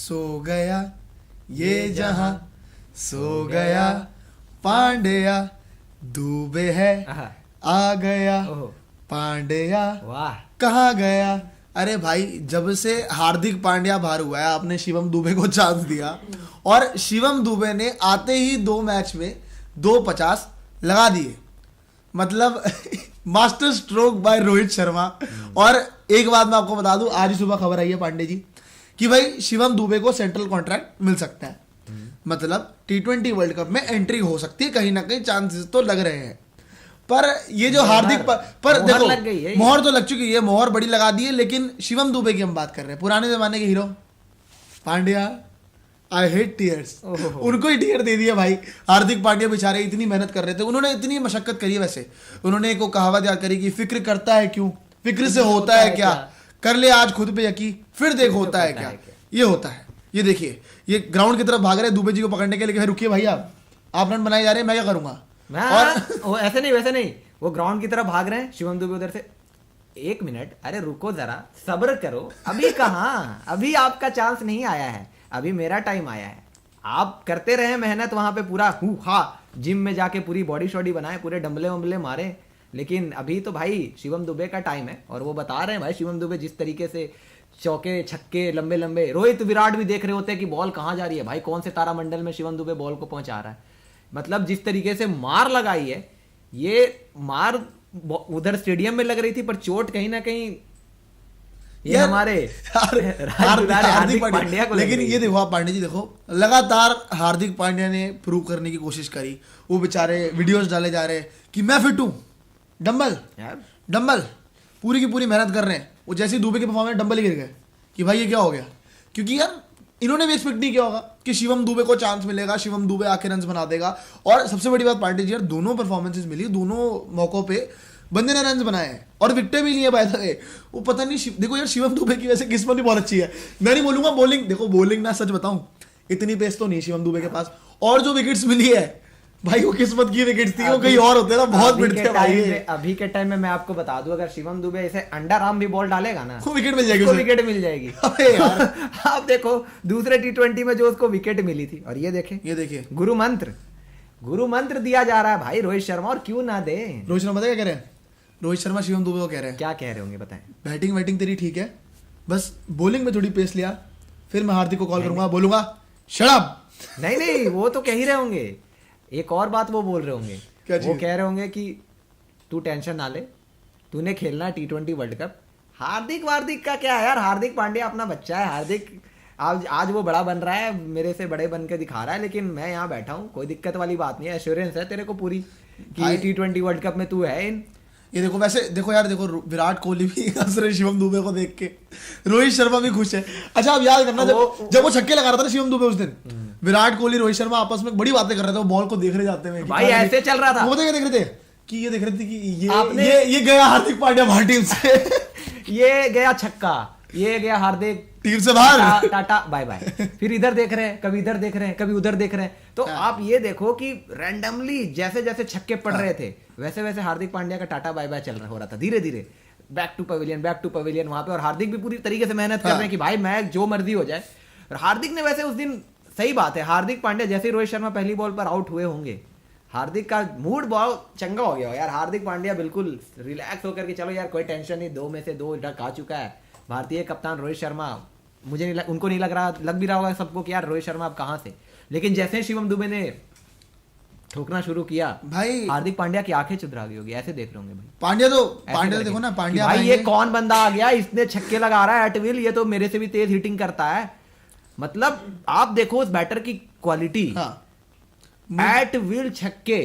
सो गया ये जहां, सो गया पांड्या, दुबे है आ गया पांड्या, वाह कहाँ गया। अरे भाई जब से हार्दिक पांड्या बाहर हुआ है आपने शिवम दुबे को चांस दिया और शिवम दुबे ने आते ही 2 मैच में 250 लगा दिए, मतलब master stroke bye Rohit Sharma. और एक बात मैं आपको बता दूं, आज ही सुबह खबर आई है पांडे जी कि भाई शिवम दुबे को सेंट्रल कॉन्ट्रैक्ट मिल सकता है, मतलब T20 वर्ल्ड कप में एंट्री हो सकती है, कहीं ना कहीं चांसेस तो लग रहे हैं। पर ये जो हार्दिक पर देखो लग गई है, मोहर तो लग चुकी है, मोहर बड़ी लगा दी है, लेकिन शिवम दुबे की हम बात कर रहे हैं, पुराने जमाने के hero Pandya. I hate tears, उनको ही टीयर दे दिया भाई। हार्दिक पांड्या बेचारे इतनी मेहनत कर रहे थे, उन्होंने इतनी मशक्कत करी है। वैसे उन्होंने एक कहावत याद करी कि फिक्र करता है क्यों, फिक्र से होता है क्या, कर ले आज खुद पे यकीन फिर देख होता है क्या। ये होता है। ये देखिए ये ग्राउंड की तरफ भाग रहे हैं दुबे जी को पकड़ने के लिए, भाई रुकिए भाई आप रन बनाए जा रहे हैं, मैं क्या करूंगा। और ऐसे नहीं वैसे नहीं, वो ग्राउंड की तरफ भाग रहे हैं, शिवम दुबे उधर से 1 मिनट, अरे रुको जरा, सब्र करो, अभी कहाँ, अभी आपका चांस नहीं आया है, अभी मेरा टाइम आया है। आप करते रहे मेहनत वहां पे पूरा जिम में जाके पूरी बॉडी शॉडी बनाए, पूरे डंबले वंबले मारे, लेकिन अभी तो भाई शिवम दुबे का टाइम है। और वो बता रहे हैं भाई शिवम दुबे जिस तरीके से चौके छक्के लंबे लंबे, रोहित विराट भी देख रहे होते हैं कि बॉल कहाँ जा रही है भाई, कौन से तारामंडल में शिवम दुबे बॉल को पहुंचा रहा है। मतलब जिस तरीके से मार लगाई है, ये मार उधर स्टेडियम में लग रही थी, पर चोट कहीं ना कहीं ये हमारे हार्दिक पांड्या को। लेकिन ये देखो आप पांड्या जी देखो, लगातार हार्दिक पांड्या ने प्रूव करने की कोशिश करी, वो बेचारे वीडियोस डाले जा रहे हैं कि मैं फिट हूँ, डंबल पूरी की पूरी मेहनत कर रहे हैं। वो जैसे दुबे के परफॉर्मेंस डंबल ही गिर गए कि भाई ये क्या हो गया, क्योंकि यार इन्होंने भी एक्सपेक्ट नहीं किया होगा कि शिवम दुबे को चांस मिलेगा, शिवम दुबे आके रन बना देगा। और सबसे बड़ी बात पांड्या जी यार, दोनों परफॉर्मेंसेस मिली, दोनों मौकों पे बंदे ने रन बनाए हैं और विकेटें भी लिए बाय द वे। वो पता नहीं देखो यार शिवम दुबे की वैसे किस्मत भी बहुत अच्छी है। मैं नहीं बोलूंगा बॉलिंग, देखो बॉलिंग ना सच बताऊं इतनी पेस तो नहीं शिवम दुबे के पास, और जो विकेट्स मिली है भाई वो किस्मत की विकेट्स थी, वो कहीं और होते ना बहुत मिलते भाई। अभी के टाइम में मैं आपको बता दूं, अगर शिवम दुबे ऐसे अंडर आर्म भी बॉल डालेगा ना, विकेट मिल जाएगी, विकेट मिल जाएगी। आप देखो दूसरे T20 में जो उसको विकेट मिली थी, और ये देखिए गुरु मंत्र दिया जा रहा है भाई रोहित शर्मा, और क्यों ना दे। रोहित शर्मा क्या कह रहे हैं, रोहित शर्मा शिवम दुबे को कह रहे हैं, क्या कह रहे होंगे बताएं। बैटिंग वैटिंग तेरी ठीक है, बस बॉलिंग में थोड़ी पेस लिया, फिर मैं हार्दिक को कॉल करूंगा, बोलूंगा शट अप। नहीं वो तो कह ही रहे होंगे, एक और बात वो बोल रहे होंगे, वो कह रहे होंगे कि तू टेंशन ना ले, तूने खेलना T20 वर्ल्ड कप। हार्दिक का क्या है यार, हार्दिक पांड्या अपना बच्चा है, हार्दिक आज वो बड़ा बन रहा है, मेरे से बड़े बन के दिखा रहा है, लेकिन मैं यहाँ बैठा हूँ, कोई दिक्कत वाली बात नहीं है, एश्योरेंस है तेरे को पूरी कि T20 वर्ल्ड कप में तू है इन। ये देखो वैसे देखो यार, देखो विराट कोहली भी हंस रहे शिवम दुबे को देख के, रोहित शर्मा भी खुश है। अच्छा आप याद करना जब वो छक्के लगा रहा था ना शिवम दुबे उस दिन, विराट कोहली रोहित शर्मा आपस में बड़ी बातें कर रहे थे, वो बॉल को देख रहे जाते हुए भाई ऐसे चल रहा था, वो देख रहे थे कि ये देख रहे थे कि ये गया हार्दिक पांड्या बाहर टीम से ये गया छक्का, ये गया हार्दिक टीम से बाहर, टाटा बाय बाय। फिर इधर देख रहे हैं, कभी इधर देख रहे हैं, कभी उधर देख रहे हैं। तो आप ये देखो कि रैंडमली जैसे जैसे छक्के पड़ रहे थे, वैसे वैसे हार्दिक पांड्या का टाटा बाय बाय हो रहा था, धीरे धीरे बैक टू पवेलियन वहां पे। और हार्दिक भी पूरी तरीके से मेहनत कर रहे हैं कि भाई मैं जो मर्जी हो जाए। और हार्दिक ने वैसे उस दिन, सही बात है, हार्दिक पांड्या जैसे रोहित शर्मा पहली बॉल पर आउट हुए होंगे, हार्दिक का मूड बहुत चंगा हो गया यार। हार्दिक पांड्या बिल्कुल रिलैक्स होकर के चलो यार कोई टेंशन नहीं, 2 में से 2 डक आ चुका है। भारतीय कप्तान रोहित शर्मा, मुझे नहीं उनको नहीं लग भी रहा होगा सबको कि यार रोहित शर्मा अब कहां से, लेकिन जैसे शिवम दुबे ने ठोकना शुरू किया भाई, हार्दिक पांड्या की आंखें चुदरा गई होगी, ऐसे देख रहे होंगे भाई। पांड्या देखो ना, पांड्या भाई ये कौन बंदा आ गया, इसने छक्के लगा रहा है एट विल, ये तो मेरे से भी तेज हिटिंग करता है। मतलब आप देखो उस बैटर की क्वालिटी, एट विल छक्के,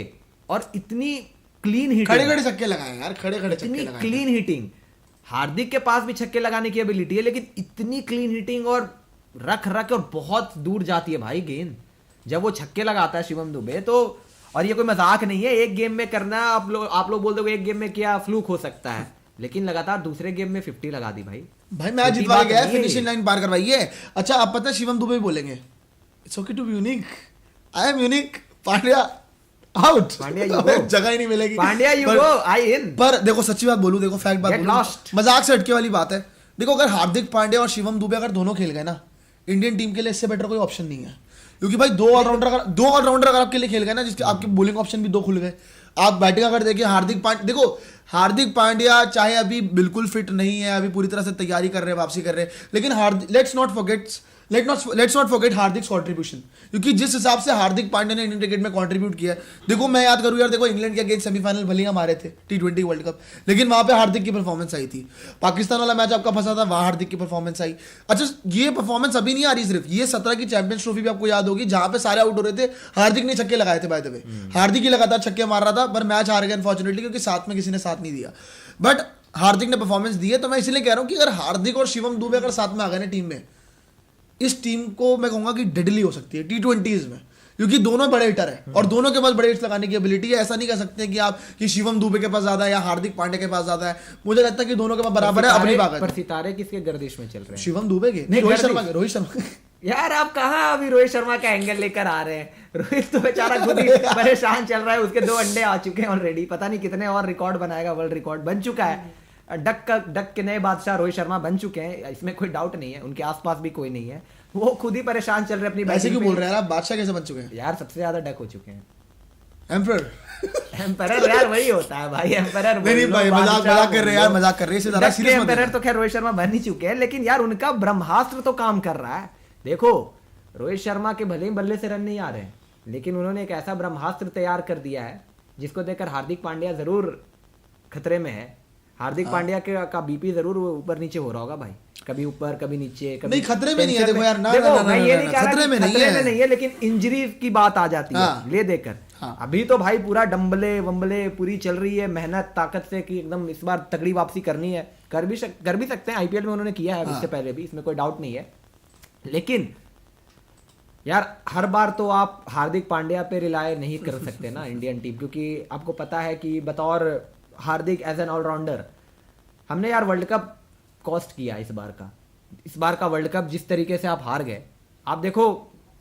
और इतनी क्लीन हिटिंग, खड़े छक्के लगाए यार, खड़े इतनी क्लीन हिटिंग। हार्दिक के पास भी छक्के लगाने की एबिलिटी है, लेकिन इतनी क्लीन हिटिंग और रख और बहुत दूर जाती है भाई गेंद जब वो छक्के लगाता है शिवम दुबे तो। और ये कोई मजाक नहीं है, एक गेम में करना, आप लोग बोल दोगे एक गेम में क्या फ्लूक हो सकता है, लेकिन लगातार दूसरे गेम में 50 लगा दी भाई मैच जितवा गया, फिनिशिंग लाइन पार करवाई है। अच्छा आप पता है शिवम दुबे बोलेंगे it's okay to be unique, I am unique, Pandya out, जगह ही नहीं मिलेगी, पांड्या यू गो आई इन। पर देखो सच्ची बात बोलूं, देखो फैक्ट बात बोलूं, मजाक से हटके वाली बात है, देखो अगर हार्दिक पांड्या और शिवम दुबे अगर दोनों खेल गए ना इंडियन टीम के लिए इससे बेटर कोई ऑप्शन नहीं है, क्योंकि भाई दो ऑलराउंडर अगर आपके लिए खेल गए ना, जिसके आपके बॉलिंग ऑप्शन भी दो खुल गए। आप बैटिंग अगर देखिए, हार्दिक पांड्या चाहे अभी बिल्कुल फिट नहीं है, अभी पूरी तरह से तैयारी कर रहे हैं, वापसी कर रहे हैं, लेकिन let's not forget Hardik contribution, क्योंकि जिस हिसाब से हार्दिक पांड्या ने इंडियन क्रिकेट में कॉन्ट्रीब्यूट किया है। देखो मैं याद करूँ यार, देखो इंग्लैंड के अगेंस्ट सेमीफाइनल भले ही हम हारे थे T20 वर्ल्ड कप, लेकिन वहां पे हार्दिक की परफॉर्मेंस आई थी। पाकिस्तान वाला मैच आपका फंसा था, वहां हार्दिक की परफॉर्मेंस आई। अच्छा, ये परफॉर्मेंस अभी नहीं आ रही सिर्फ, ये 17 की चैंपियंस ट्रॉफी भी आपको याद होगी, जहां पे सारे आउट हो रहे थे, हार्दिक ने छक्के लगाए थे। बाय द वे हार्दिक ही लगातार छक्के मार रहा था, पर मैच हार गया अनफॉर्चुनेटली, क्योंकि साथ में किसी ने साथ नहीं दिया। बट हार्दिक ने परफॉर्मेंस दी है, तो मैं इसलिए कह रहा हूँ कि अगर हार्दिक और शिवम दुबे अगर साथ में आ गए ना टीम में, इस टीम को मैं कहूंगा कि डेडली हो सकती है T20s में, क्योंकि दोनों बड़े हिटर हैं और दोनों के पास बड़े हिट्स लगाने की एबिलिटी है। ऐसा नहीं कह सकते कि आप कि शिवम दुबे के पास ज्यादा है या हार्दिक पांड्या के पास ज्यादा है। मुझे लगता है कि दोनों के पास बराबर है अपनी बात। पर सितारे किसके गर्दिश में चल रहे हैं? शिवम दुबे के नहीं, रोहित शर्मा यार आप कहाँ अभी रोहित शर्मा का एंगल लेकर आ रहे हैं? रोहित तो बेचारा खुद ही परेशान चल रहा है, उसके 2 अंडे आ चुके हैं ऑलरेडी, पता नहीं कितने और रिकॉर्ड बनाएगा, वर्ल्ड रिकॉर्ड बन चुका है। डक के नए बादशाह रोहित शर्मा बन चुके हैं, इसमें कोई डाउट नहीं है, उनके आसपास भी कोई नहीं है, वो खुद ही परेशान चल रहे हैं अपनी बैटिंग। ऐसे क्यों बोल रहे हैं आप? बादशाह कैसे बन चुके हैं यार? सबसे ज्यादा डक हो चुके हैं। एम्परर यार वही होता है भाई, एम्परर। नहीं भाई, मजाक कर रहे हैं यार, मजाक कर रहे हैं, ज्यादा सीरियस मत। एम्परर तो खैर रोहित शर्मा बन ही चुके हैं, लेकिन यार उनका ब्रह्मास्त्र तो काम कर रहा है। देखो रोहित शर्मा के भले ही बल्ले से रन नहीं आ रहे हैं, लेकिन उन्होंने एक ऐसा ब्रह्मास्त्र तैयार कर दिया है जिसको देखकर हार्दिक पांड्या जरूर खतरे में है। हार्दिक पांड्या का बीपी जरूर ऊपर नीचे हो रहा होगा भाई, कभी ऊपर कभी नीचे, कभी नहीं। खतरे में नहीं है, देखो यार, मैं ये नहीं कह रहा खतरे में नहीं है, लेकिन इंजरी की बात आ जाती है ले देकर। अभी तो भाई पूरा डम्बले वम्बले पूरी चल रही है, मेहनत ताकत से कि एकदम इस बार तगड़ी वापसी करनी है, कर भी सकते हैं। आईपीएल में उन्होंने किया है इससे पहले भी, इसमें कोई डाउट नहीं है। लेकिन यार हर बार तो आप हार्दिक पांड्या पे रिलाय नहीं कर सकते ना इंडियन टीम, क्योंकि आपको पता है कि बतौर हार्दिक एज एन ऑलराउंडर हमने यार वर्ल्ड कप कॉस्ट किया इस बार का वर्ल्ड कप। जिस तरीके से आप हार गए, आप देखो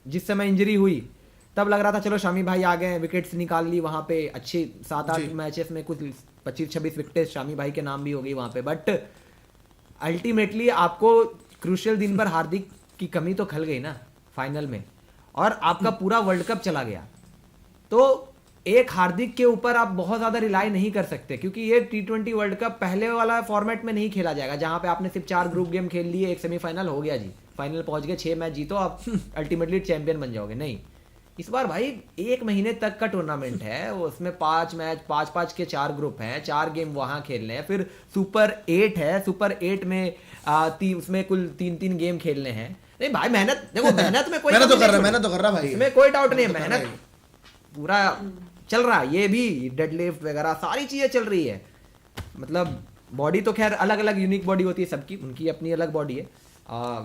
जिस समय इंजरी हुई तब लग रहा था चलो शामी भाई आ गए, विकेट्स निकाल ली वहां पे, अच्छी 7-8 मैचेस में कुछ 25-26 विकेट शामी भाई के नाम भी हो गई वहां पे। बट अल्टीमेटली आपको क्रूशियल दिन पर हार्दिक की कमी तो खल गई ना फाइनल में, और आपका पूरा वर्ल्ड कप चला गया। तो एक हार्दिक के ऊपर आप बहुत ज्यादा रिलाई नहीं कर सकते, क्योंकि ये T20 वर्ल्ड कप पहले वाला फॉर्मेट में नहीं खेला जाएगा, जहां पे आपने सिर्फ 4 ग्रुप गेम खेल लिए, एक सेमीफाइनल हो गया जी, फाइनल पहुंच गए, 6 मैच जीतो, आप अल्टीमेटली चैंपियन बन जाओगे। नहीं, इस बार भाई 1 महीने तक का टूर्नामेंट है, उसमें 5 मैच, 5-5 के 4 ग्रुप हैं, 4 गेम वहां खेलने हैं, फिर सुपर 8 है, सुपर 8 में उसमें कुल 3-3 गेम खेलने हैं। नहीं भाई मेहनत, देखो मेहनत में कोई मेहनत तो कर रहा भाई, इसमें कोई डाउट नहीं है, मेहनत पूरा चल रहा है। ये भी डेडलिफ्ट वगैरह सारी चीजें चल रही है, मतलब बॉडी तो खैर अलग अलग यूनिक बॉडी होती है सबकी, उनकी अपनी अलग बॉडी है।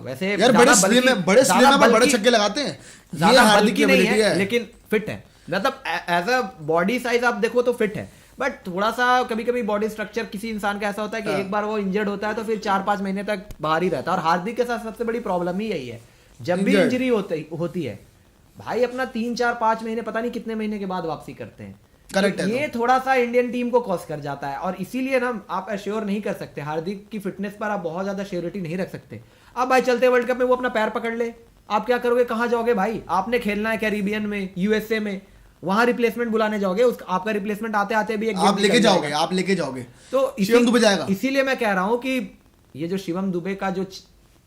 वैसे यार बड़े छक्के लगाते हैं, ये हार्दिक की एबिलिटी है, लेकिन फिट है, मतलब एज अ बॉडी साइज आप देखो तो फिट है। बट थोड़ा सा कभी कभी बॉडी स्ट्रक्चर किसी इंसान का ऐसा होता है कि एक बार वो इंजर्ड होता है तो फिर 4-5 महीने तक बाहर ही रहता है, और हार्दिक के साथ सबसे बड़ी प्रॉब्लम ही यही है, जब भी इंजरी होती है भाई अपना 3-4-5 महीने, पता नहीं कितने महीने के बाद वापसी करते हैं। करेक्ट है, ये थोड़ा सा इंडियन टीम को कॉस्ट कर जाता है, और इसीलिए ना आप एश्योर नहीं कर सकते हार्दिक की फिटनेस पर, आप बहुत ज्यादा श्योरिटी नहीं रख सकते। अब भाई चलते वर्ल्ड कप में वो अपना पैर पकड़ ले, आप क्या करोगे? कहां जाओगे भाई? आपने खेलना है कैरिबियन में, यूएसए में, वहां रिप्लेसमेंट बुलाने जाओगे, आपका रिप्लेसमेंट आते आते भी आप लेके जाओगे तो शिवम दुबे जाएगा। इसीलिए मैं कह रहा हूं कि ये जो शिवम दुबे का जो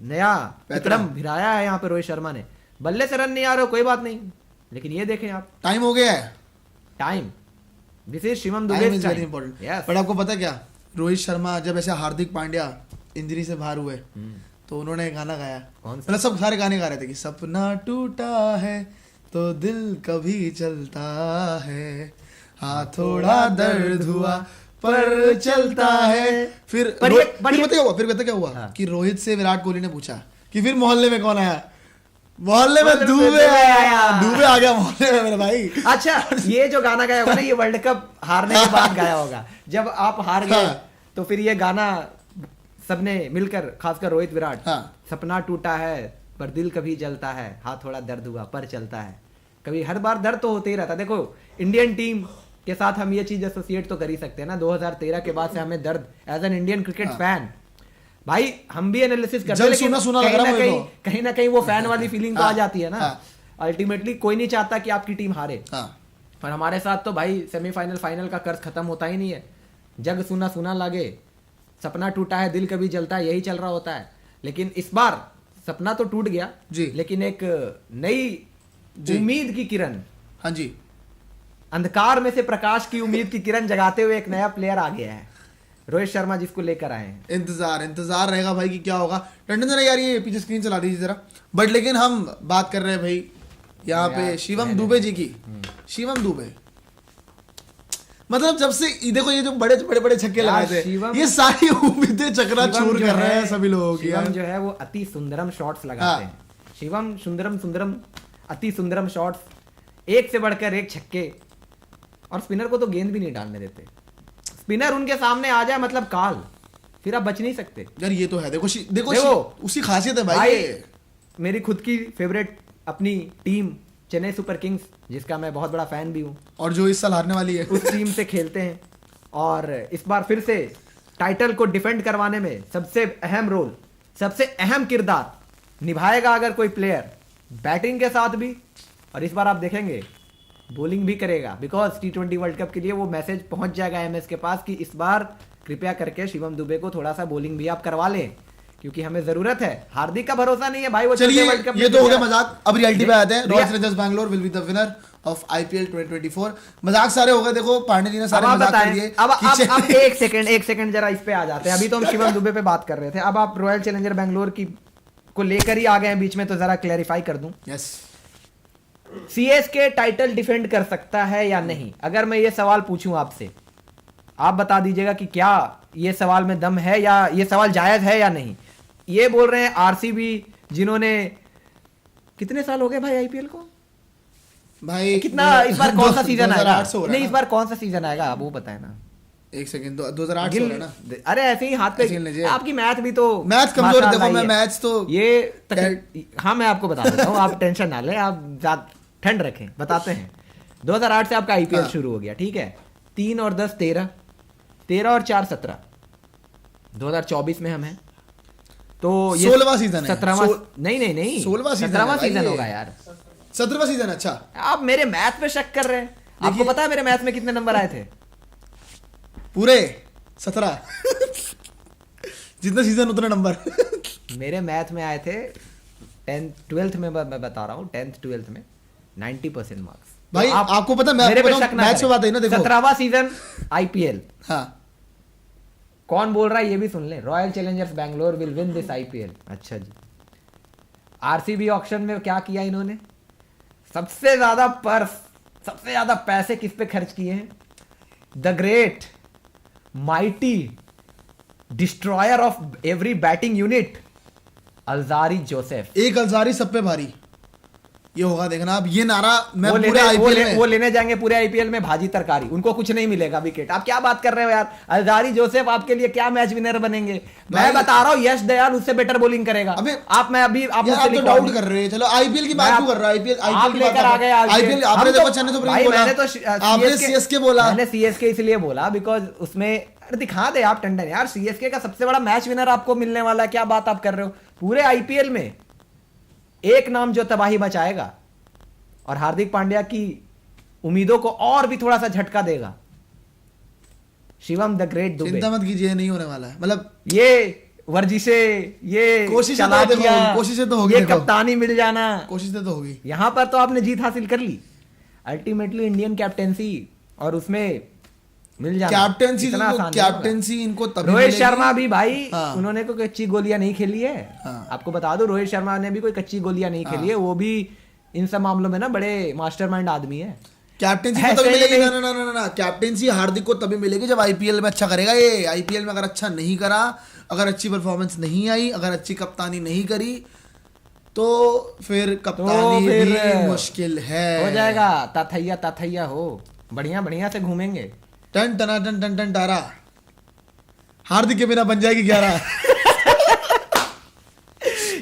नया विक्रम भिराया है यहाँ पे रोहित शर्मा ने, बल्ले से रन नहीं आ रहे हो कोई बात नहीं, लेकिन ये देखें आप, टाइम हो गया है, time, this is Shivam Dubey is very important. But आपको पता क्या, रोहित शर्मा जब ऐसे हार्दिक पांड्या इंजरी से बाहर हुए तो उन्होंने गाना गाया, मतलब सब सारे गाने गा रहे थे कि सपना टूटा है तो दिल कभी चलता है, हाँ थोड़ा दर्द हुआ पर चलता है। फिर पता क्या हुआ कि रोहित से विराट कोहली ने पूछा कि फिर मोहल्ले में कौन आया? मोहल्ले में दुबे आ गया मोहल्ले में मेरे भाई। अच्छा, ये जो गाना गाया होगा ना, ये वर्ल्ड कप हारने के बाद गाया होगा, जब आप हार गए तो फिर ये गाना सबने मिलकर, खासकर रोहित विराट, सपना टूटा है पर दिल कभी जलता है, हाँ थोड़ा दर्द हुआ पर चलता है। कभी हर बार दर्द तो होते ही रहता है। देखो इंडियन टीम के साथ हम ये चीज एसोसिएट तो कर ही सकते हैं ना, 2013 के बाद से हमें दर्द as an Indian cricket fan भाई हम भी एनालिसिस करते जब हैं, लेकिन सुना लग रहा है कहीं ना कहीं वो फैन वाली फीलिंग तो आ जाती है ना। हाँ। अल्टीमेटली कोई नहीं चाहता कि आपकी टीम हारे, हाँ और हमारे साथ तो भाई सेमीफाइनल फाइनल का कर्ज खत्म होता ही नहीं है। जग सुना सुना लगे, सपना टूटा है दिल कभी जलता है, यही चल रहा होता है। लेकिन इस बार सपना तो टूट गया जी, लेकिन एक नई उम्मीद की किरण, हाँ जी, अंधकार में से प्रकाश की उम्मीद की किरण जगाते हुए एक नया प्लेयर आ गया है, रोहित शर्मा, जिसको लेकर आए हैं। इंतजार रहेगा भाई कि क्या होगा। टंडन जरा यार ये पीछे स्क्रीन चला दीजिए जरा। बट लेकिन हम बात कर रहे हैं भाई यहाँ पे शिवम दुबे जी की। शिवम दुबे मतलब जब से देखो ये जो बड़े बड़े बड़े छक्के लगाए थे, ये सारी उम्मीदें चकनाचूर कर रहे हैं सभी लोगों की। शिवम जो है वो अति सुंदरम शॉट्स लगाते हैं। शिवम सुंदरम अति सुंदरम शॉट्स, एक से बढ़कर एक छक्के, और स्पिनर को तो गेंद भी नहीं डालने देते। स्पिनर उनके सामने आ जाए मतलब काल, फिर आप बच नहीं सकते यार। ये तो है, देखो उसकी खासियत है भाई। मेरी खुद की फेवरेट अपनी टीम चेन्नई सुपर किंग्स, जिसका मैं बहुत बड़ा फैन भी हूँ, और जो इस साल हारने वाली है, उस टीम से खेलते हैं। और इस बार फिर से टाइटल को डिफेंड करवाने में सबसे अहम रोल, सबसे अहम किरदार निभाएगा अगर कोई प्लेयर, बैटिंग के साथ भी, और इस बार आप देखेंगे बॉलिंग भी करेगा। बिकॉज T20 वर्ल्ड कप के लिए वो मैसेज पहुंच जाएगा MS के पास कि इस बार कृपया करके शिवम दुबे को थोड़ा सा बॉलिंग भी आप करवा लें, क्योंकि हमें जरूरत है। हार्दिक का भरोसा नहीं है भाई, वो चलिए वर्ल्ड कप ये तो हो गया मजाक। अब रियलिटी पे आते हैं। Royal Challengers Bangalore will be the winner of IPL 2024। मजाक सारे हो गए, देखो पांडे जी ने सारे मजाक कर दिए। अब एक सेकंड जरा इस पे आ जाते हैं। अभी तो हम शिवम दुबे पे बात कर रहे थे, अब आप रॉयल चैलेंजर बैंगलोर की को लेकर ही आ गए हैं बीच में, तो जरा क्लैरिफाई कर दूं। यस, CSK टाइटल डिफेंड कर सकता है या नहीं? अगर मैं ये सवाल पूछूं आपसे, आप बता दीजिएगा कि क्या ये सवाल में दम है या ये सवाल जायज है या नहीं। ये बोल रहे हैं RCB, जिन्होंने कितने साल हो गए भाई IPL को, भाई कितना इस बार कौन सा सीजन आएगा? नहीं, इस ना? बार कौन सा सीजन आएगा आप वो बताए ना। एक सेकंड, 2008 से हो रहा है ना? अरे ऐसे ही हाथ पे, आपकी मैथ भी तो मैथ कमजोर है। देखो मैं मैथ्स तो हाँ मैं आपको बता देता हूँ, आप टेंशन ना लें, आप ठंड रखें, बताते हैं। 2008 से आपका IPL शुरू हो गया, ठीक है। 3 और 10 13 और 4 17, 2024 में हम हैं, तो ये 16वां सीजन है। 17वां नहीं 16वां सीजन होगा यार। 17वां सीजन। अच्छा, आप मेरे मैथ पे शक कर रहे हैं। आपको पता है मेरे मैथ में कितने नंबर आए थे? पूरे 17 जितना सीजन उतना नंबर। मेरे मैथ में आए थे 12th में, मैं बता रहा हूँ 10th 12th में 90% मार्क्स। भाई तो आपको पता, मैं मेरे पे आपको शक ना मैच पे बात है ना। देखो 17वां सीजन IPL, हाँ, कौन बोल रहा है ये भी सुन ले। Royal Challengers Bangalore will win this IPL। अच्छा जी, RCB ऑक्शन में क्या किया इन्होंने? सबसे ज्यादा पर्स, सबसे ज्यादा पैसे किस पे खर्च किए हैं? The great mighty destroyer of every batting unit, Alzarri Joseph. एक अल्जारी सब पे भारी, ये होगा देखना आप। ये नारा मैं वो पूरे IPL में वो लेने जाएंगे पूरे IPL में भाजी तरकारी, उनको कुछ नहीं मिलेगा विकेट। आप क्या बात कर रहे हो यार? अल्जारी जोसेफ आपके लिए क्या मैच विनर बनेंगे? मैं बता रहा हूँ यश दयाल उससे बेटर बॉलिंग करेगा। अबे आप तो डाउट कर रहे हैं। चलो IPL की बात क्यों कर रहा है? IPL लेकर आ गए। IPL आपने देखो चेन्नई सुपर किंग्स बोला, मैंने तो आपने CSK बोला। मैंने CSK इसलिए बोला बिकॉज उसमें, अरे दिखा दे आप टंडन यार, CSK का सबसे बड़ा मैच विनर आपको मिलने वाला है। क्या बात आप कर रहे हो? पूरे IPL में एक नाम जो तबाही मचाएगा और हार्दिक पांड्या की उम्मीदों को और भी थोड़ा सा झटका देगा, शिवम द ग्रेट दुबे। चिंता मत कीजिए, नहीं होने वाला है। मतलब ये वर्जिशें, ये कोशिशें तो होगी, ये कप्तानी मिल जाना, कोशिशें तो होगी। यहां पर तो आपने जीत हासिल कर ली। अल्टीमेटली इंडियन कैप्टेंसी और उसमें मिल जाना, कैप्टेंसी इनको तभी रोहित शर्मा भी भाई, हाँ। उन्होंने कोई कच्ची गोलियां नहीं खेली है। हाँ। आपको बता दो, रोहित शर्मा ने भी कोई कच्ची गोलियां नहीं खेली है। वो भी इन सब मामलों में ना बड़े मास्टरमाइंड आदमी है। कैप्टेंसी को तभी मिलेगी ना, कैप्टेंसी हार्दिक को तभी मिलेगी जब IPL में अच्छा करेगा। ये IPL में अगर अच्छा नहीं करा, अगर अच्छी परफॉर्मेंस नहीं आई, अगर अच्छी कप्तानी नहीं करी, तो फिर कप्तानी भी मुश्किल है। हो जाएगा ताथैया हो, बढ़िया से घूमेंगे। टन टना टन टन टन टारा, हार्दिक के बिना बन जाएगी 11।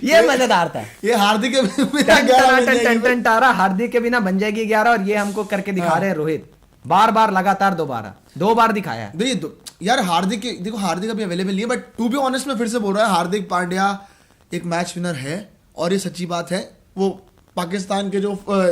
ये मजेदार था। ये हार्दिक के बिना 11 टन टारा, हार्दिक के बिना बन जाएगी 11, और ये हमको करके दिखा रहे हैं रोहित। बार लगातार 2 बार दिखाया है। यार देखो हार्दिक अभी अवेलेबल नहीं है, बट टू बी ऑनेस्ट मैं फिर से बोल रहा हूँ, हार्दिक पांड्या एक मैच विनर है, और ये सच्ची बात है। वो पाकिस्तान के जो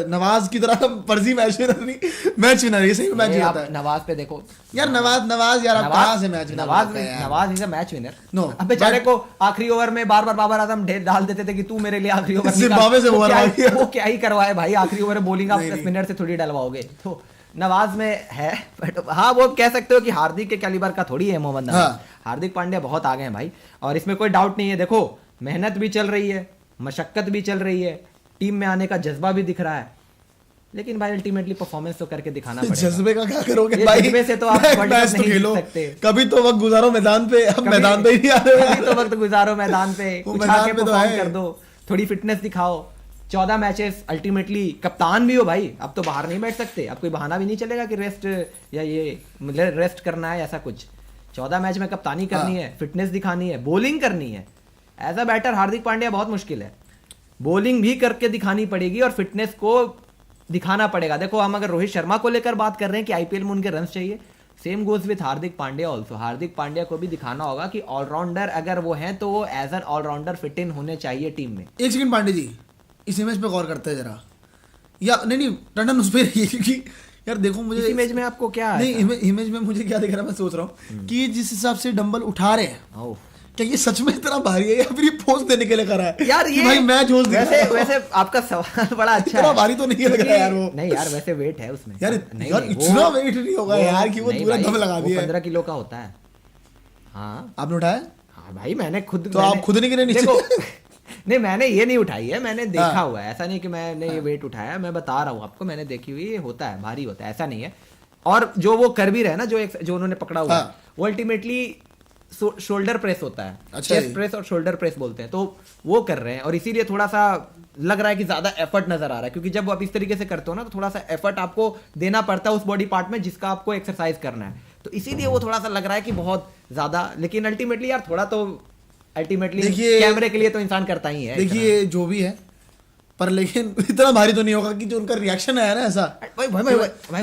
नवाज की तरह फर्जी मैच विनर नहीं, मैच विनर, ये सही मैच ये विनर आप है नवाज पे देखो यार। नवाज यार, आप कहाँ से match Nawaz is a match winner. No, अब बेचारे को आखिरी ओवर में बार बार बाबर आजम डाल देते थे कि तू मेरे लिए आखिरी ओवर जिम्बाब्वे से वो क्या ही करवाए भाई, आखिरी ओवर में बॉलिंग आप स्पिनर से थोड़ी डलवाओगे। तो नवाज में है, बट हाँ वो कह सकते हो कि हार्दिक के कैलिबर का थोड़ी है मोहम्मद नवाज। हाँ। हार्दिक पांड्या बहुत आगे हैं भाई, और इसमें कोई डाउट नहीं है। देखो मेहनत भी चल रही है, मशक्कत भी चल रही है, टीम में आने का जज्बा भी दिख रहा है, लेकिन भाई अल्टीमेटली परफॉर्मेंस तो करके दिखाना पड़ेगा। जज्बे का क्या करोगे ये भाई, जज्बे से तो आप वर्ल्ड कप नहीं जीत सकते। कभी तो वक्त गुजारो मैदान पे, अब मैदान पे ही नहीं आ रहे कभी तो वक्त गुजारो मैदान पे, वो कुछ मैदान आके पे तो परफॉर्म है। कर दो, थोड़ी फिटनेस दिखाओ। 14 मैचेस अल्टीमेटली, कप्तान भी हो भाई, अब तो बाहर नहीं बैठ सकते, अब कोई बहाना भी नहीं चलेगा कि रेस्ट या ये रेस्ट करना है, ऐसा कुछ। 14 मैच में कप्तानी करनी है, फिटनेस दिखानी है, बॉलिंग करनी है। As a batter Hardik Pandya बहुत मुश्किल है, बॉलिंग भी करके दिखानी पड़ेगी और फिटनेस को दिखाना पड़ेगा। देखो हम अगर रोहित शर्मा को लेकर बात कर रहे हैं कि आईपीएल में उनके रन चाहिए, same goes with Hardik Pandya also. Hardik Pandya को भी दिखाना होगा कि ऑलराउंडर अगर वो हैं तो वो as an allrounder fit in होने चाहिए टीम में। एक सेकंड पांडे जी, इस इमेज पे गौर करते हैं जरा, या नहीं टंडन उस पे रहिए, क्योंकि यार देखो मुझे इस इमेज में आपको क्या है? नहीं, इमेज में मुझे क्या दिख रहा है, मैं सोच रहा हूँ कि जिस हिसाब से डंबल उठा रहे हैं, ओह, क्या ये सच में इतना भारी है या फिर ये पोज देने के लिए करा है यार कि ये भाई मैं जोश दे वैसे वैसे आपका सवाल बड़ा अच्छा इतना है। भारी तो नहीं लग रहा यार वो। नहीं यार वैसे वेट है उसमें यार नहीं, यार नहीं, इतना वेट नहीं होगा यार कि वो नहीं पूरा भाई, दम लगा वो दिया है। 15 किलो का होता है। हाँ आपने उठाया? हाँ भाई मैंने खुद तो आप खुद नहीं गिरे नीचे? देखो नहीं मैंने ये नहीं उठाई है, मैंने देखा हुआ है, ऐसा नहीं कि मैंने ये वेट उठाया, मैं बता रहा हूँ आपको, मैंने देखी हुई, ये होता है, भारी होता है, ऐसा नहीं है। और जो वो कर भी रहे ना, जो उन्होंने पकड़ा हुआ है, वो अल्टीमेटली शोल्डर प्रेस होता है, अच्छा चेस्ट प्रेस और शोल्डर प्रेस बोलते हैं, तो वो कर रहे हैं, और इसीलिए थोड़ा सा लग रहा है कि ज्यादा एफर्ट नजर आ रहा है, क्योंकि जब आप इस तरीके से करते हो ना तो थोड़ा सा एफर्ट आपको देना पड़ता है उस बॉडी पार्ट में जिसका आपको एक्सरसाइज करना है, तो इसीलिए वो थोड़ा सा लग रहा है कि बहुत ज्यादा, लेकिन अल्टीमेटली यार थोड़ा तो अल्टीमेटली कैमरे के लिए तो इंसान करता ही है। देखिए जो भी है, पर लेकिन इतना भारी तो नहीं होगा कि जो उनका रिएक्शन आया ना ऐसा। भाई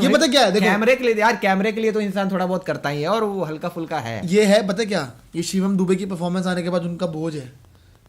ये पता क्या है, देखो कैमरे के लिए यार, कैमरे के लिए तो इंसान थोड़ा बहुत करता ही है, और वो हल्का फुल्का है। ये है पता क्या, ये शिवम दुबे की परफॉर्मेंस आने के बाद उनका बोझ है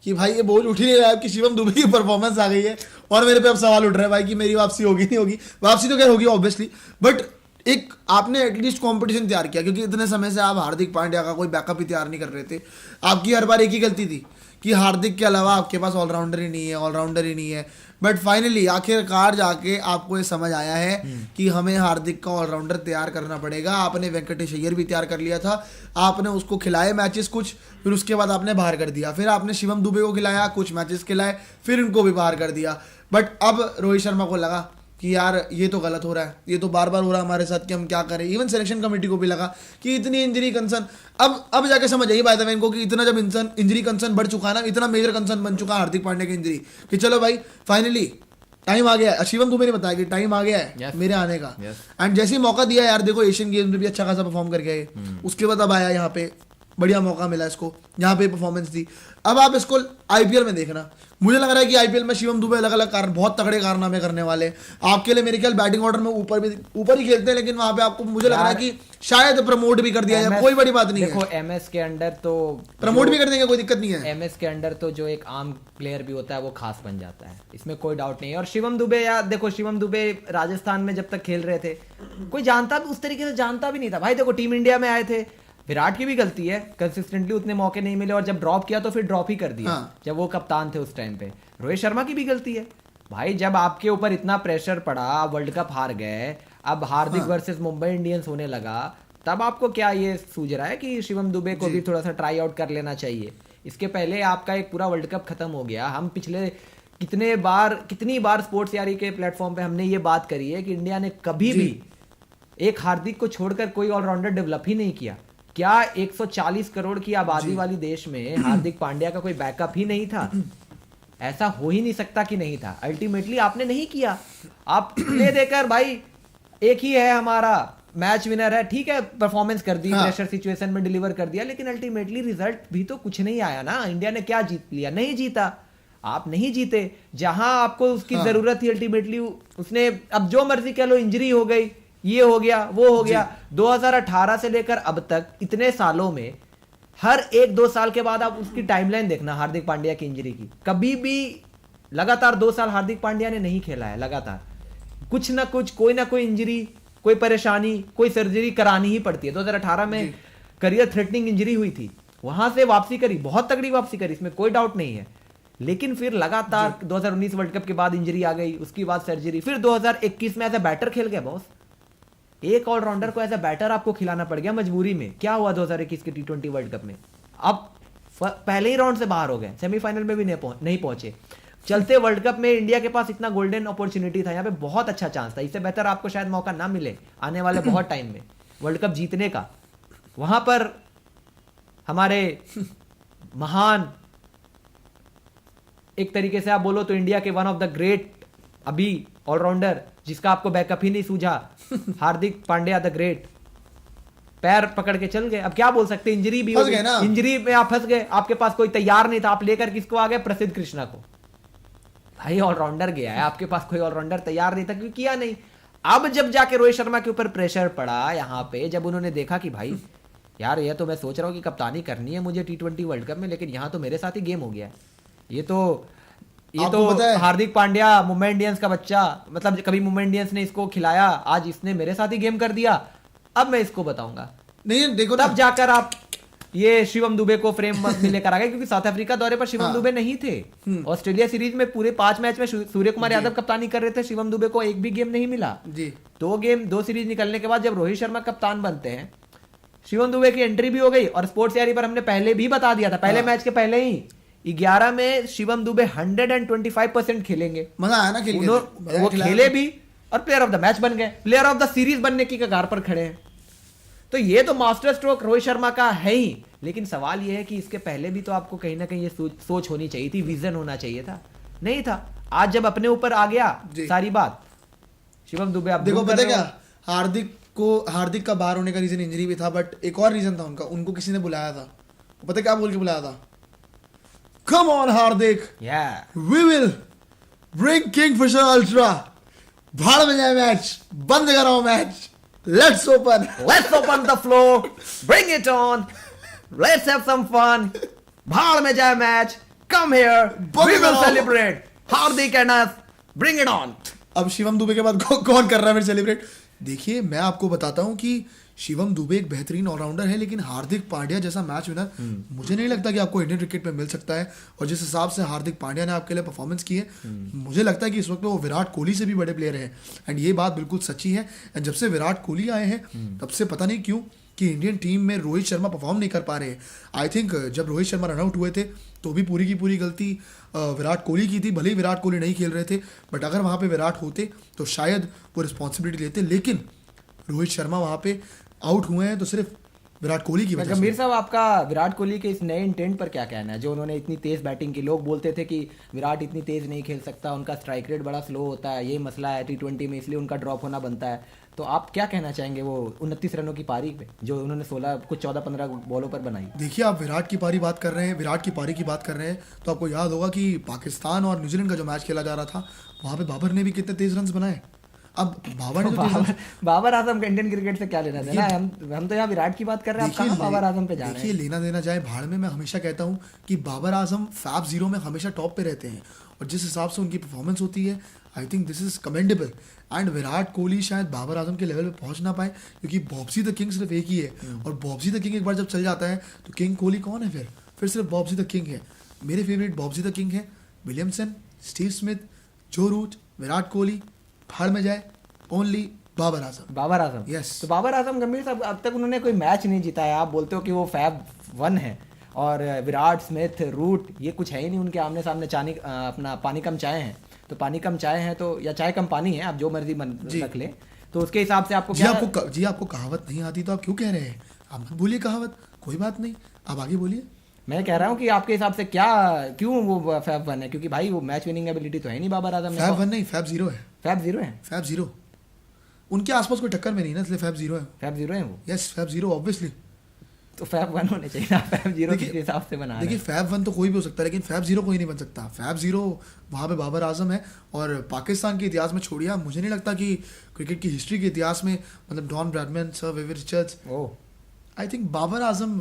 कि भाई ये बोझ उठ ही नहीं रहा है कि शिवम दुबे की परफॉर्मेंस आ गई है और मेरे पे अब सवाल उठ रहा है भाई कि मेरी वापसी होगी नहीं होगी। वापसी तो क्या होगी ऑब्वियसली, बट एक आपने एटलीस्ट कंपटीशन तैयार किया, क्योंकि इतने समय से आप हार्दिक पांड्या का कोई बैकअप ही तैयार नहीं कर रहे थे। आपकी हर बार एक ही गलती थी कि हार्दिक के अलावा आपके पास ऑलराउंडर ही नहीं है, ऑलराउंडर ही नहीं है। बट फाइनली आखिरकार जाके आपको ये समझ आया है कि हमें हार्दिक का ऑलराउंडर तैयार करना पड़ेगा। आपने वेंकटेश अय्यर भी तैयार कर लिया था, आपने उसको खिलाए मैचेस कुछ, फिर उसके बाद आपने बाहर कर दिया, फिर आपने शिवम दुबे को खिलाया, कुछ मैचेस खिलाए, फिर इनको भी बाहर कर दिया। बट अब रोहित शर्मा को लगा कि यार ये तो गलत हो रहा है, ये तो बार बार हो रहा है हमारे साथ कि हम क्या करें। इवन सिलेक्शन कमेटी को भी लगा कि इतनी इंजरी कंसर्न, अब जाके समझ आई बाय द वे इनको कि इतना जब इंजरी कंसर्न बढ़ चुका है ना, इतना मेजर कंसर्न बन चुका है हार्दिक पांड्या की इंजरी, कि चलो भाई फाइनली टाइम आ गया है। शिवम दुबे ने बताया कि टाइम आ गया है मेरे आने का, एंड जैसे ही मौका दिया यार, देखो एशियन गेम्स में भी अच्छा खासा परफॉर्म करके आए, उसके बाद अब आया यहाँ पे, बढ़िया मौका मिला इसको, यहाँ पे परफॉर्मेंस दी। अब आप इसको आईपीएल में देखना, मुझे लग रहा है कि आईपीएल में शिवम दुबे अलग अलग कारण, बहुत तगड़े कारनामे करने वाले। आपके लिए मेरे ख्याल बैटिंग ऑर्डर में ऊपर ही खेलते हैं, लेकिन वहां पे आपको मुझे लग रहा है कि शायद प्रमोट भी कर दिया जाए, कोई बड़ी बात नहीं है। देखो एमएस के अंडर तो प्रमोट भी कर देंगे, कोई दिक्कत नहीं है। एमएस के अंडर तो जो एक आम प्लेयर भी होता है वो खास बन जाता है, इसमें कोई डाउट नहीं है। और शिवम दुबे, यार देखो शिवम दुबे राजस्थान में जब तक खेल रहे थे कोई जानता भी उस तरीके से जानता भी नहीं था भाई। देखो टीम इंडिया में आए थे, विराट की भी गलती है, कंसिस्टेंटली उतने मौके नहीं मिले, और जब ड्रॉप किया तो फिर ड्रॉप ही कर दिया जब वो कप्तान थे उस टाइम पे। रोहित शर्मा की भी गलती है भाई, जब आपके ऊपर इतना प्रेशर पड़ा, आप वर्ल्ड कप हार गए, अब हार्दिक वर्सेस मुंबई इंडियंस होने लगा, तब आपको क्या ये सूझ रहा है कि शिवम दुबे को भी थोड़ा सा ट्राई आउट कर लेना चाहिए? इसके पहले आपका एक पूरा वर्ल्ड कप खत्म हो गया। हम पिछले कितनी बार स्पोर्ट्स यारी के प्लेटफॉर्म पे हमने ये बात करी है कि इंडिया ने कभी भी एक हार्दिक को छोड़कर कोई ऑलराउंडर डेवलप ही नहीं किया। क्या 140 करोड़ की आबादी वाली देश में हार्दिक पांड्या का कोई बैकअप ही नहीं था? ऐसा हो ही नहीं सकता कि नहीं था। अल्टीमेटली आपने नहीं किया, आप प्ले देकर भाई एक ही है हमारा मैच विनर है, ठीक है, परफॉर्मेंस कर दी, प्रेशर सिचुएशन में डिलीवर कर दिया, लेकिन अल्टीमेटली रिजल्ट भी तो कुछ नहीं आया ना। इंडिया ने क्या जीत लिया? नहीं जीता, आप नहीं जीते। जहां आपको उसकी जरूरत थी अल्टीमेटली उसने, अब जो मर्जी कह लो, इंजरी हो गई, ये हो गया, वो हो गया। 2018 से लेकर अब तक इतने सालों में हर 1-2 साल के बाद आप उसकी टाइमलाइन देखना हार्दिक पांड्या की इंजरी की, कभी भी लगातार 2 साल हार्दिक पांड्या ने नहीं खेला है। लगातार कुछ ना कुछ, कोई ना कोई इंजरी, कोई परेशानी, कोई सर्जरी करानी ही पड़ती है। 2018 में करियर थ्रेटनिंग इंजरी हुई थी, वहां से वापसी करी, बहुत तगड़ी वापसी करी, इसमें कोई डाउट नहीं है। लेकिन फिर लगातार 2019 वर्ल्ड कप के बाद इंजरी आ गई, उसके बाद सर्जरी, फिर 2021 में एज ए बैटर खेल गया बॉस। एक ऑलराउंडर को एज ए बैटर आपको खिलाना पड़ गया मजबूरी में। क्या हुआ 2021 के T20 वर्ल्ड कप में? अब पहले ही राउंड से बाहर हो गए, सेमीफाइनल में भी नहीं पहुंचे। चलते वर्ल्ड कप में इंडिया के पास इतना गोल्डन अपॉर्चुनिटी था, यहाँ पे बहुत अच्छा चांस था, इससे बेहतर आपको शायद मौका ना मिले आने वाले बहुत टाइम में वर्ल्ड कप जीतने का। वहां पर हमारे महान, एक तरीके से आप बोलो तो इंडिया के वन ऑफ द ग्रेट अभी ऑलराउंडर, जिसका आपको बैकअप ही नहीं सूझा, हार्दिक पांड्या द ग्रेट, पैर पकड़ के चल गए। अब क्या बोल सकते, इंजरी भी हो गई, इंजरी में आप फंस गए, आपके पास कोई तैयार नहीं था, आप लेकर किसको आ गए? प्रसिद्ध कृष्णा को। भाई ऑलराउंडर गया है, आपके पास कोई ऑलराउंडर तैयार नहीं था, क्योंकि किया नहीं। अब जब जाके रोहित शर्मा के ऊपर प्रेशर पड़ा यहाँ पे, जब उन्होंने देखा कि भाई यार ये तो मैं सोच रहा हूँ कि कप्तानी करनी है मुझे T20 वर्ल्ड कप में, लेकिन यहाँ तो मेरे साथ ही गेम हो गया है। ये तो हार्दिक पांड्या मुंबई इंडियंस का बच्चा, मतलब कभी मुंबई इंडियंस ने इसको खिलाया, आज इसने मेरे साथ ही गेम कर दिया, अब मैं इसको बताऊंगा। नहीं देखो, तब जाकर आप ये शिवम दुबे को फ्रेम में लेकर आ गए, क्योंकि साउथ अफ्रीका दौरे पर शिवम दुबे नहीं थे। ऑस्ट्रेलिया सीरीज में पूरे 5 मैच में सूर्य कुमार यादव कप्तानी कर रहे थे, शिवम दुबे को एक भी गेम नहीं मिला जी। 2 सीरीज निकलने के बाद जब रोहित शर्मा कप्तान बनते हैं, शिवम दुबे की एंट्री भी हो गई। और स्पोर्ट्स यारी पर हमने पहले भी बता दिया था, पहले मैच के पहले ही 11 में शिवम दुबे 125% खेलेंगे। मजा आया ना खेल के, वो खेले भी और प्लेयर ऑफ द मैच बन गए, प्लेयर ऑफ द सीरीज बनने की कगार पर खड़े हैं। तो ये तो मास्टर स्ट्रोक रोहित शर्मा का है ही, लेकिन सवाल ये है कि इसके पहले भी तो आपको कहीं ना कहीं ये सोच होनी चाहिए थी, विजन होना चाहिए था, नहीं था। आज जब अपने ऊपर आ गया सारी बात, शिवम दुबे आप देखो पता क्या, हार्दिक का बाहर होने का रीजन इंजरी भी था, बट एक और रीजन था उनको किसी ने बुलाया था। पता क्या बोल के बुलाया था? Come on Hardik, we will bring Kingfisher Ultra, भाड़ में जाए मैच, बंद कराओ match, let's open the floor, bring it on, let's have some fun, भाड़ में जाए match, come here, we will celebrate, Hardik and us, bring it on। अब शिवम दुबे के बाद कौन कर रहा है फिर सेलिब्रेट? देखिए मैं आपको बताता हूं कि शिवम दुबे एक बेहतरीन ऑलराउंडर है, लेकिन हार्दिक पांड्या जैसा मैच विनर मुझे नहीं लगता कि आपको इंडियन क्रिकेट में मिल सकता है। और जिस हिसाब से हार्दिक पांड्या ने आपके लिए परफॉर्मेंस की है, मुझे लगता है कि इस वक्त वो विराट कोहली से भी बड़े प्लेयर हैं। एंड ये बात बिल्कुल सच्ची है। एंड जब से विराट कोहली आए हैं तब से पता नहीं क्यों कि इंडियन टीम में रोहित शर्मा परफॉर्म नहीं कर पा रहे हैं। आई थिंक जब रोहित शर्मा रन आउट हुए थे तो भी पूरी की पूरी गलती विराट कोहली की थी। भले ही विराट कोहली नहीं खेल रहे थे, बट अगर वहाँ पे विराट होते तो शायद वो रिस्पॉन्सिबिलिटी लेते। लेकिन रोहित शर्मा वहाँ पे आउट हुए हैं तो सिर्फ विराट कोहली की वजह से। गंभीर साहब, आपका विराट कोहली के इस नए इंटेंट पर क्या कहना है, जो उन्होंने इतनी तेज बैटिंग की? लोग बोलते थे कि विराट इतनी तेज नहीं खेल सकता, उनका स्ट्राइक रेट बड़ा स्लो होता है, ये मसला है T20 में, इसलिए उनका ड्रॉप होना बनता है। तो आप क्या कहना चाहेंगे वो 29 रनों की पारी पे जो उन्होंने 14-15 बॉलों पर बनाई? देखिए, आप विराट की पारी की बात कर रहे हैं तो आपको याद होगा कि पाकिस्तान और न्यूजीलैंड का जो मैच खेला जा रहा था, वहाँ पे बाबर ने भी कितने तेज रन बनाए। अब बाबर आजम का इंडियन क्रिकेट से क्या लेना देना है? हम तो यहाँ विराट की बात कर रहे हैं, आप कहाँ बाबर आजम पे जा रहे हैं? देखिए, लेना देना जाए भाड़ में। मैं हमेशा कहता हूँ कि बाबर आजम फैब 0 में हमेशा टॉप पे रहते हैं, और जिस हिसाब से उनकी परफॉर्मेंस होती है, I think this is commendable. And Virat Kohli शायद बाबर आजम के लेवल पे पहुंच ना पाए, क्योंकि बॉब्सी द किंग सिर्फ एक ही है, और बॉब्सी द किंग एक बार जब चल जाता है तो किंग कोहली कौन है? फिर सिर्फ बॉब्सी द किंग है। मेरे फेवरेट बॉब्सी द किंग है विलियमसन, स्टीव स्मिथ, जो रूट, विराट कोहली, भाड़ में जाए, ओनली बाबर आजम। यस। तो बाबर आजम, गंभीर साहब, अब तक उन्होंने कोई मैच नहीं जीता है। आप बोलते हो कि वो फैब 1 है, और विराट, स्मिथ, रूट ये कुछ है ही नहीं उनके आमने सामने। अपना पानी कम चाय है, तो पानी कम चाय है तो, या चाय कम पानी है, आप जो मर्जी रख ले, तो उसके हिसाब से आपको आपको कहावत नहीं आती तो आप क्यों कह रहे हैं? आप मत बोलिए कहावत, कोई बात नहीं, आप आगे बोलिए। मैं कह रहा हूँ कि आपके हिसाब से क्यों वो फैब 1 है? क्योंकि भाई वो मैच विनिंग एबिलिटी तो है नहीं बाबर आजम में। फैब 1 नहीं, फैब 0 है। फैब 0 उनके आसपास कोई टक्कर में नहीं ना, इसलिए फैब 0 है। फैब 0 है वो। Yes, fab 0 obviously. तो फैब 1 होने चाहिए ना, फैब 0 किस हिसाब से बना रहे देखिए हैं? फैब 1 तो कोई भी हो सकता है, लेकिन फैब 0 कोई नहीं बन सकता। फैब 0 वहाँ पे बाबर आजम है, और पाकिस्तान के इतिहास में छोड़िए, मुझे नहीं लगता कि क्रिकेट की हिस्ट्री के इतिहास में, मतलब Don Bradman, sir Vivian Richards, oh, I think Babar Azam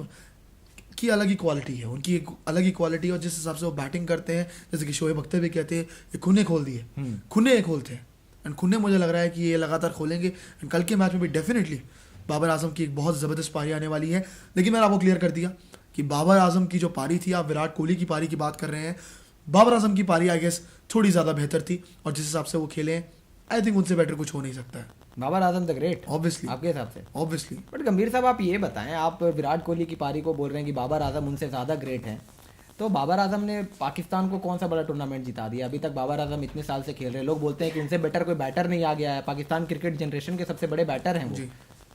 की अलग ही क्वालिटी है, उनकी एक अलग ही क्वालिटी है। और जिस हिसाब से वो बैटिंग करते हैं, जैसे कि शोएब अख्तर भी कहते हैं, ये खुने खोल दिए, खुने ये खोलते हैं, एंड खुने मुझे लग रहा है कि ये लगातार खोलेंगे। एंड कल के मैच में भी डेफिनेटली बाबर आजम की एक बहुत ज़बरदस्त पारी आने वाली है। लेकिन मैंने आपको क्लियर कर दिया कि बाबर आजम की जो पारी थी, आप विराट कोहली की पारी की बात कर रहे हैं, बाबर आजम की पारी आई गेस थोड़ी ज़्यादा बेहतर थी, और जिस हिसाब से वो खेले हैं, आई थिंक उनसे बेटर कुछ हो नहीं सकता है, Babar Azam the great obviously आपके हिसाब से। ऑब्वियसली। बट गंभीर साहब आप ये बताएं, आप विराट कोहली की पारी को बोल रहे हैं कि बाबर आजम उनसे ज़्यादा ग्रेट हैं, तो बाबर आजम ने पाकिस्तान को कौन सा बड़ा टूर्नामेंट जिता दिया? अभी तक बाबर आजम इतने साल से खेल रहे हैं, लोग बोलते हैं कि उनसे बेटर कोई बैटर नहीं आ गया है, पाकिस्तान क्रिकेट जनरेशन के सबसे बड़े बैटर हैं वो,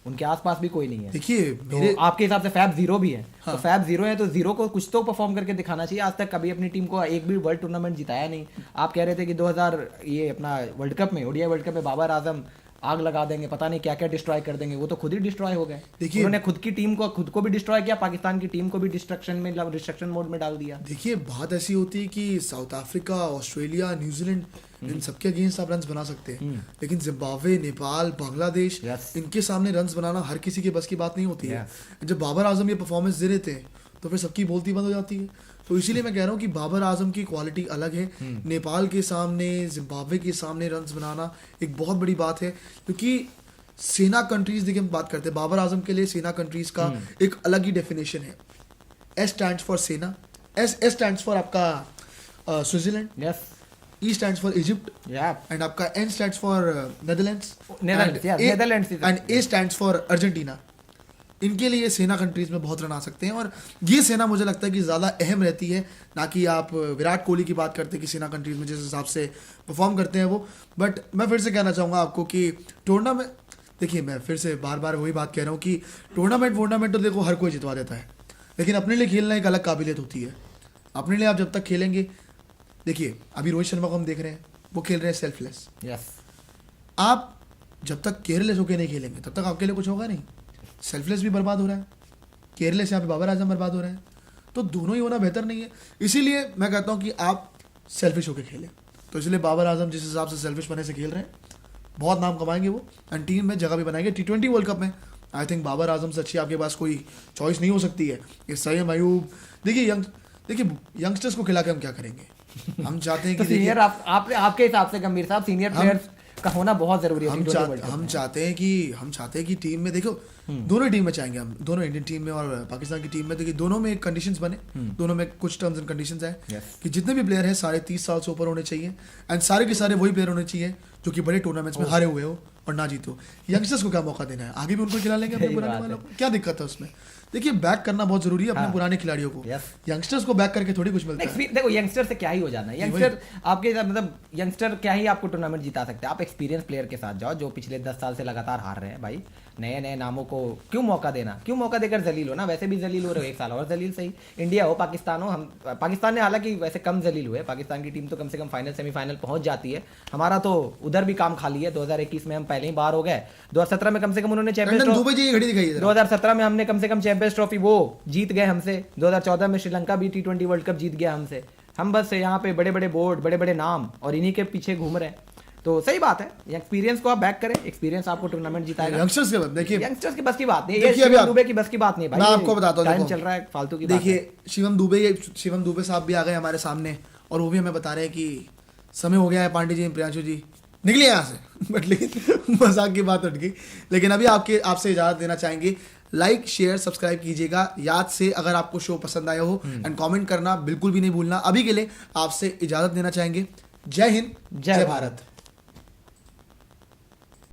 उनके आसपास भी कोई नहीं है। देखिए तो आपके हिसाब से फैब 0 भी है, तो फैब 0 है तो 0 को कुछ तो परफॉर्म करके दिखाना चाहिए। आज तक कभी अपनी टीम को एक भी वर्ल्ड टूर्नामेंट जिताया नहीं। आप कह रहे थे कि 2000 ये अपना वर्ल्ड कप में, ओडीआई वर्ल्ड कप में बाबर आजम आग लगा देंगे, पता नहीं क्या क्या डिस्ट्रॉय कर देंगे, वो तो खुद ही डिस्ट्रॉय हो गए। देखिए, उन्होंने खुद की टीम को खुद को भी डिस्ट्रॉय किया, पाकिस्तान की टीम को भी डिस्ट्रक्शन मोड में डाल दिया। देखिए बात ऐसी होती है कि साउथ अफ्रीका, ऑस्ट्रेलिया, न्यूजीलैंड, इन सबके अगेंस्ट आप रन्स बना सकते हैं, लेकिन जिम्बाब्वे, नेपाल, बांग्लादेश, इनके सामने रन्स बनाना हर किसी के बस की बात नहीं होती है। जब बाबर आजम ये परफॉर्मेंस दे रहे थे, तो फिर सबकी बोलती बंद हो जाती है। तो इसीलिए मैं कह रहा हूँ कि बाबर आजम की क्वालिटी अलग है। नेपाल के सामने, जिम्बाब्वे के सामने रन्स बनाना एक बहुत बड़ी बात है, क्योंकि सेना कंट्रीज, देखिए हम बात करते हैं बाबर आजम के लिए, सेना कंट्रीज का एक अलग ही डेफिनेशन है। एस स्टैंड्स फॉर सेना, एस स्टैंड्स फॉर आपका Switzerland, yes, E stands for Egypt, and आपका N stands for Netherlands, and A stands for Argentina. इनके लिए सेना कंट्रीज में बहुत रन आ सकते हैं, और ये सेना मुझे लगता है कि ज़्यादा अहम रहती है, ना कि आप विराट कोहली की बात करते हैं कि सेना कंट्रीज में जिस हिसाब से परफॉर्म करते हैं वो। बट मैं फिर से कहना चाहूँगा आपको कि टूर्नामेंट, देखिए मैं फिर से बार बार वही बात कह रहा हूँ कि टूर्नामेंट तो देखो हर कोई जितवा देता है, लेकिन अपने लिए खेलना एक अलग काबिलियत होती है। अपने लिए आप जब तक खेलेंगे, देखिए अभी रोहित शर्मा को हम देख रहे हैं, वो खेल रहे हैं सेल्फलेस। यस, आप जब तक केयरलेस होकर नहीं खेलेंगे तब तक आपके लिए कुछ होगा नहीं। सेल्फलेस भी बर्बाद हो रहा है, केयरलेस यहाँ पे बाबर आजम बर्बाद हो रहे हैं, तो दोनों ही होना बेहतर नहीं है। इसीलिए मैं कहता हूँ कि आप सेल्फिश होकर खेलें। तो इसलिए बाबर आजम जिस हिसाब से सेल्फिश बने से खेल रहे हैं, बहुत नाम कमाएंगे वो, एंड टीम में जगह भी बनाएंगे। T20 वर्ल्ड कप में आई थिंक बाबर आजम से अच्छी आपके पास कोई चॉइस नहीं हो सकती है। ये सईम अयूब, देखिए यंगस्टर्स को खिला के हम क्या करेंगे? हम चाहते हैं कि सीनियर आपके हिसाब से गंभीर साहब, सीनियर प्लेयर्स का होना बहुत जरूरी है। हम चाहते हैं कि टीम में, देखो दोनों टीम में चाहेंगे हम, दोनों इंडियन टीम में और पाकिस्तान की टीम में, देखिए दोनों में कंडीशंस बने, दोनों में कुछ टर्म्स एंड कंडीशंस हैं कि जितने भी प्लेयर हैं सारे 30 साल से ऊपर होने चाहिए, एंड सारे के सारे वही प्लेयर होने चाहिए जो कि बड़े टूर्नामेंट्स में हारे हुए हो और ना जीतो। यंगस्टर्स को क्या मौका देना है? आगे भी उनको खिला लेंगे अपने पुराने वालों को, क्या दिक्कत है उसमें? देखिए बैक करना बहुत जरूरी है अपने पुराने खिलाड़ियों को। यंगस्टर्स को बैक करके थोड़ी कुछ मिलता है। देखो यंगस्टर से क्या ही हो जाना है, यंगस्टर आपके मतलब यंगस्टर क्या ही आपको टूर्नामेंट जिता सकते हैं। आप एक्सपीरियंस प्लेयर के साथ जाओ जो पिछले 10 साल से लगातार हार रहे हैं। भाई नए नए नामों को क्यों मौका देना, क्यों मौका देकर जलील हो ना? वैसे भी जलील हो रहे हो, एक साल और जलील सही। इंडिया हो, पाकिस्तान हो, हम पाकिस्तान ने हालांकि वैसे कम जलील हुए, पाकिस्तान की टीम तो कम से कम फाइनल सेमीफाइनल पहुंच जाती है। हमारा तो उधर भी काम खाली है। 2021 में हम पहले ही बाहर हो गए, 2017 में कम से कम उन्होंने चैंपियंस ट्रॉफी, 2017 में हमने कम से कम चैंपियंस ट्रॉफी वो जीत गए हमसे। 2014 में श्रीलंका भी T20 वर्ल्ड कप जीत गया हमसे। हम बस यहाँ पे बड़े बड़े बोर्ड, बड़े बड़े नाम और इन्हीं के पीछे घूम रहे हैं। तो सही बात है, एक्सपीरियंस को आप बैक करें, एक्सपीरियंस आपको टूर्नामेंट जिताएगा। यंगस्टर्स के बाद देखिए, यंगस्टर्स की बस की बात नहीं, ये शिवम दुबे की बस की बात नहीं भाई। मैं आपको बताता हूं, टाइम चल रहा है, फालतू की बात है। देखिए शिवम दुबे साहब भी आ गए हमारे सामने, और वो भी हमें बता रहे हैं कि समय हो गया है, पांडे जी, प्रियांशु जी निकले यहाँ से। बट लेकिन मजाक की बात उठ गई। लेकिन अभी आपसे इजाजत देना चाहेंगे। लाइक शेयर सब्सक्राइब कीजिएगा याद से, अगर आपको शो पसंद आया हो, एंड कमेंट करना बिल्कुल भी नहीं भूलना। अभी के लिए आपसे इजाजत देना चाहेंगे। जय हिंद, जय भारत।